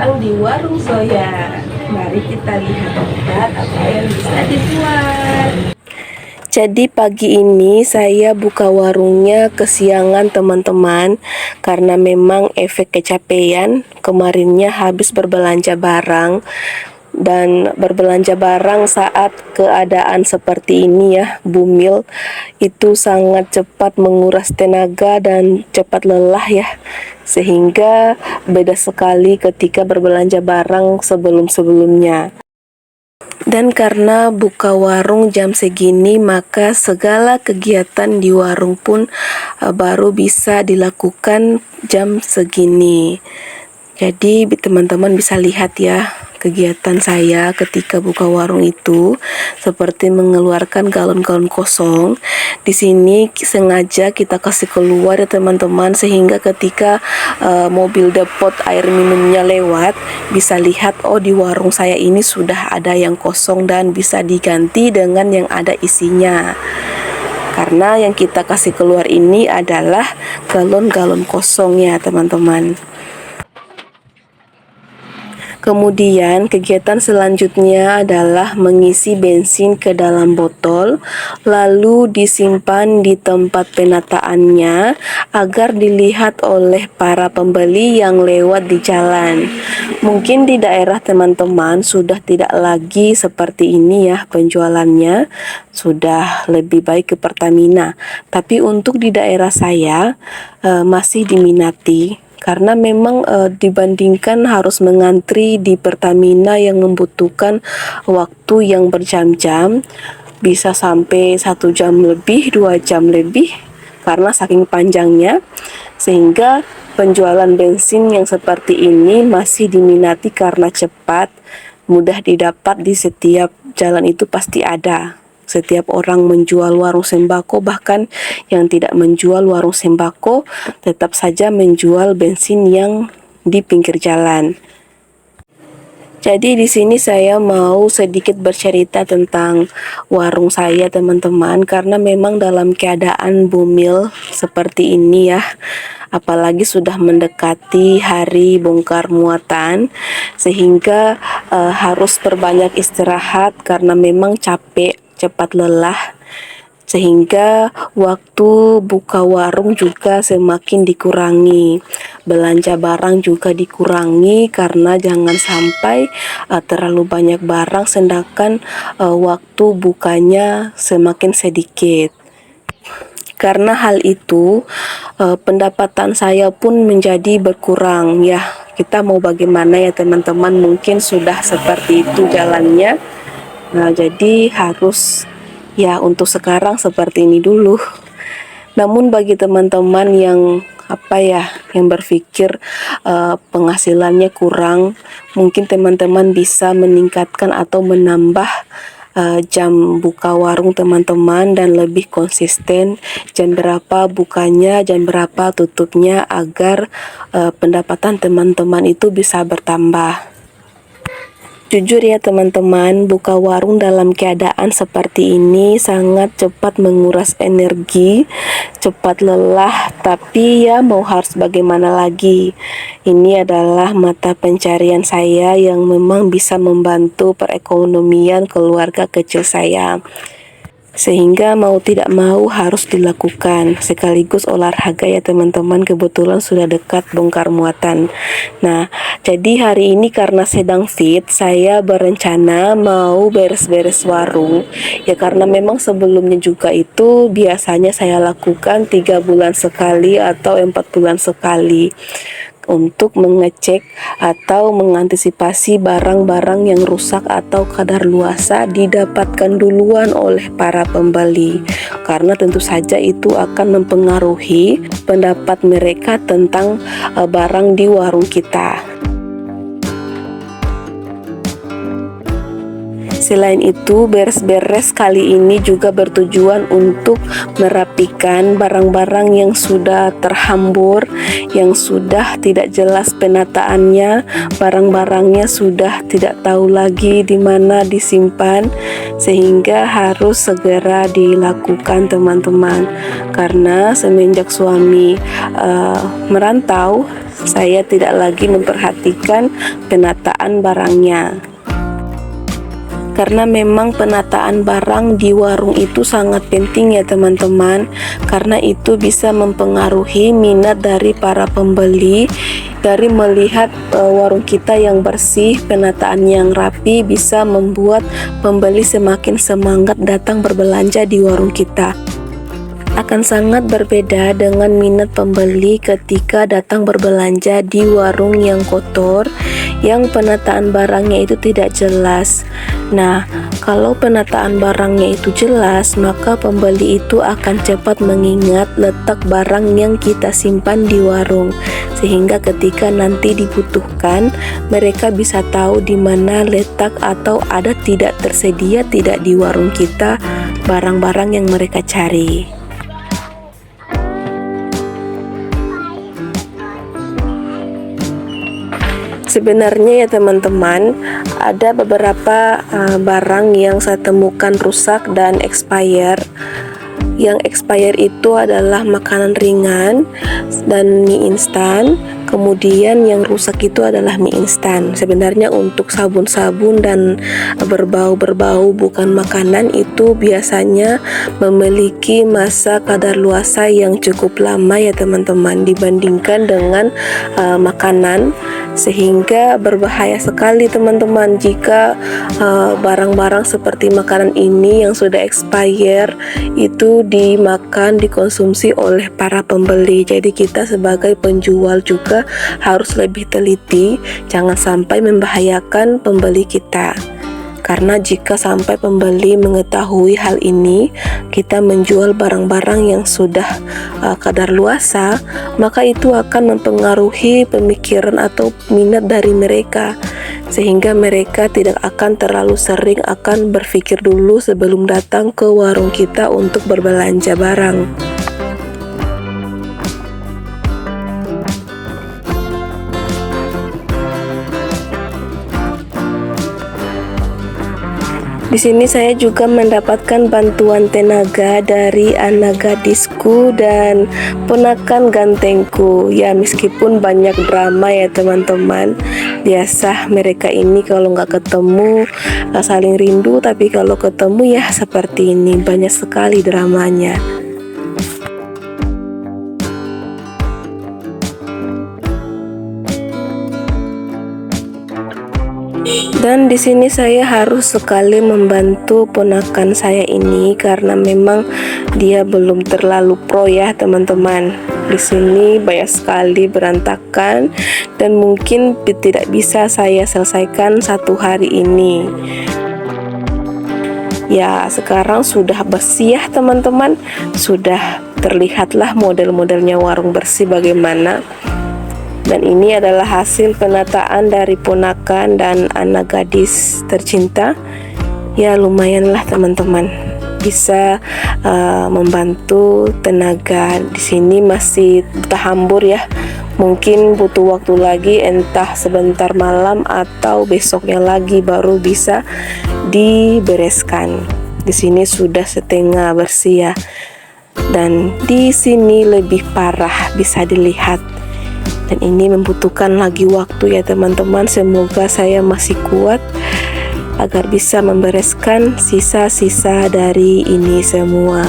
datang di warung Zoya. Mari kita lihat apa yang bisa dibuat. Jadi pagi ini saya buka warungnya kesiangan teman-teman, karena memang efek kecapean. Kemarinnya habis berbelanja barang, dan berbelanja barang saat keadaan seperti ini ya, bumil, itu sangat cepat menguras tenaga dan cepat lelah ya, sehingga beda sekali ketika berbelanja barang sebelum-sebelumnya. Dan karena buka warung jam segini, maka segala kegiatan di warung pun baru bisa dilakukan jam segini. Jadi teman-teman bisa lihat ya kegiatan saya ketika buka warung itu, seperti mengeluarkan galon-galon kosong. Di sini sengaja kita kasih keluar ya teman-teman, sehingga ketika mobil depot air minumnya lewat, bisa lihat oh di warung saya ini sudah ada yang kosong dan bisa diganti dengan yang ada isinya. Karena yang kita kasih keluar ini adalah galon-galon kosong ya teman-teman. Kemudian kegiatan selanjutnya adalah mengisi bensin ke dalam botol, lalu disimpan di tempat penataannya agar dilihat oleh para pembeli yang lewat di jalan. Mungkin di daerah teman-teman sudah tidak lagi seperti ini ya penjualannya, sudah lebih baik ke Pertamina. Tapi untuk di daerah saya masih diminati. Karena memang dibandingkan harus mengantri di Pertamina yang membutuhkan waktu yang berjam-jam, bisa sampai 1 jam lebih, 2 jam lebih, karena saking panjangnya, sehingga penjualan bensin yang seperti ini masih diminati karena cepat, mudah didapat. Di setiap jalan itu pasti ada. Setiap orang menjual warung sembako, bahkan yang tidak menjual warung sembako tetap saja menjual bensin yang di pinggir jalan. Jadi di sini saya mau sedikit bercerita tentang warung saya teman-teman, karena memang dalam keadaan bumil seperti ini ya, apalagi sudah mendekati hari bongkar muatan, sehingga harus perbanyak istirahat karena memang capek, cepat lelah, sehingga waktu buka warung juga semakin dikurangi, belanja barang juga dikurangi karena jangan sampai terlalu banyak barang sedangkan waktu bukanya semakin sedikit. Karena hal itu pendapatan saya pun menjadi berkurang ya. Kita mau bagaimana ya teman-teman, mungkin sudah seperti itu jalannya. Nah, jadi harus ya untuk sekarang seperti ini dulu. Namun bagi teman-teman yang yang berpikir penghasilannya kurang, mungkin teman-teman bisa meningkatkan atau menambah jam buka warung teman-teman dan lebih konsisten jam berapa bukanya, jam berapa tutupnya, agar pendapatan teman-teman itu bisa bertambah. Jujur ya teman-teman, buka warung dalam keadaan seperti ini sangat cepat menguras energi, cepat lelah, tapi ya mau harus bagaimana lagi. Ini adalah mata pencarian saya yang memang bisa membantu perekonomian keluarga kecil saya. Sehingga mau tidak mau harus dilakukan, sekaligus olahraga ya teman-teman, kebetulan sudah dekat bongkar muatan. Nah, jadi hari ini karena sedang fit, saya berencana mau beres-beres warung ya, karena memang sebelumnya juga itu biasanya saya lakukan 3 bulan sekali atau 4 bulan sekali untuk mengecek atau mengantisipasi barang-barang yang rusak atau kadaluarsa didapatkan duluan oleh para pembeli, karena tentu saja itu akan mempengaruhi pendapat mereka tentang barang di warung kita. Selain itu, beres-beres kali ini juga bertujuan untuk merapikan barang-barang yang sudah terhambur, yang sudah tidak jelas penataannya, barang-barangnya sudah tidak tahu lagi di mana disimpan, sehingga harus segera dilakukan teman-teman. Karena semenjak suami merantau, saya tidak lagi memperhatikan penataan barangnya. Karena memang penataan barang di warung itu sangat penting ya teman-teman, karena itu bisa mempengaruhi minat dari para pembeli. Dari melihat warung kita yang bersih, penataan yang rapi bisa membuat pembeli semakin semangat datang berbelanja di warung kita. Akan sangat berbeda dengan minat pembeli ketika datang berbelanja di warung yang kotor, yang penataan barangnya itu tidak jelas. Nah, kalau penataan barangnya itu jelas, maka pembeli itu akan cepat mengingat letak barang yang kita simpan di warung, sehingga ketika nanti dibutuhkan, mereka bisa tahu di mana letak atau ada tidak tersedia tidak di warung kita barang-barang yang mereka cari. Sebenarnya ya teman-teman, ada beberapa barang yang saya temukan rusak dan expire. Yang expire itu adalah makanan ringan dan mie instan. Kemudian yang rusak itu adalah mie instan. Sebenarnya untuk sabun-sabun dan berbau-berbau bukan makanan itu biasanya memiliki masa kadaluarsa yang cukup lama ya teman-teman, dibandingkan dengan makanan, sehingga berbahaya sekali teman-teman jika barang-barang seperti makanan ini yang sudah expire itu dimakan, dikonsumsi oleh para pembeli. Jadi kita sebagai penjual juga harus lebih teliti, jangan sampai membahayakan pembeli kita. Karena jika sampai pembeli mengetahui hal ini, kita menjual barang-barang yang sudah kadaluarsa, maka itu akan mempengaruhi pemikiran atau minat dari mereka, sehingga mereka tidak akan terlalu sering akan berpikir dulu sebelum datang ke warung kita untuk berbelanja barang. Di sini saya juga mendapatkan bantuan tenaga dari anak gadisku dan ponakan gantengku. Ya, meskipun banyak drama ya teman-teman. Biasa mereka ini kalau nggak ketemu saling rindu, tapi kalau ketemu ya seperti ini, banyak sekali dramanya. Dan di sini saya harus sekali membantu ponakan saya ini karena memang dia belum terlalu pro ya teman-teman. Di sini banyak sekali berantakan dan mungkin tidak bisa saya selesaikan satu hari ini. Ya, sekarang sudah bersih ya teman-teman. Sudah terlihatlah model-modelnya warung bersih bagaimana. Dan ini adalah hasil penataan dari ponakan dan anak gadis tercinta. Ya, lumayanlah teman-teman, bisa membantu tenaga. Di sini masih terhambur ya. Mungkin butuh waktu lagi, entah sebentar malam atau besoknya lagi baru bisa dibereskan. Di sini sudah setengah bersih ya. Dan di sini lebih parah bisa dilihat. Dan ini membutuhkan lagi waktu ya teman-teman. Semoga saya masih kuat agar bisa membereskan sisa-sisa dari ini semua.